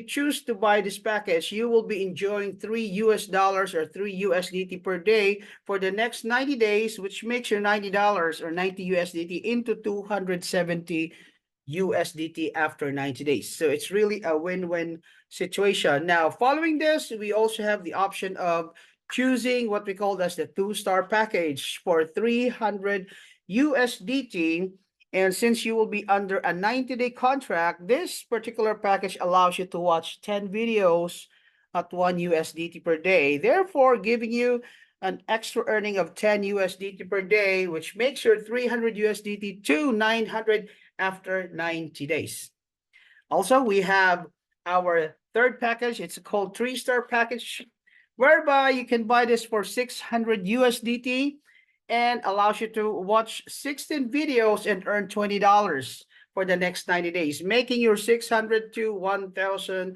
choose to buy this package, you will be enjoying $3 or 3 USDT per day for the next 90 days, which makes your $90 or 90 USDT into 270 USDT after 90 days. So it's really a win-win situation. Now, following this, we also have the option of choosing what we call as the 2-star package for 300 USDT. And since you will be under a 90-day contract, this particular package allows you to watch 10 videos at 1 USDT per day, therefore giving you an extra earning of 10 USDT per day, which makes your 300 USDT to 900 after 90 days. Also, we have our third package. It's called 3-star package, whereby you can buy this for 600 USDT and allows you to watch 16 videos and earn $20 for the next 90 days, making your 600 to 1,000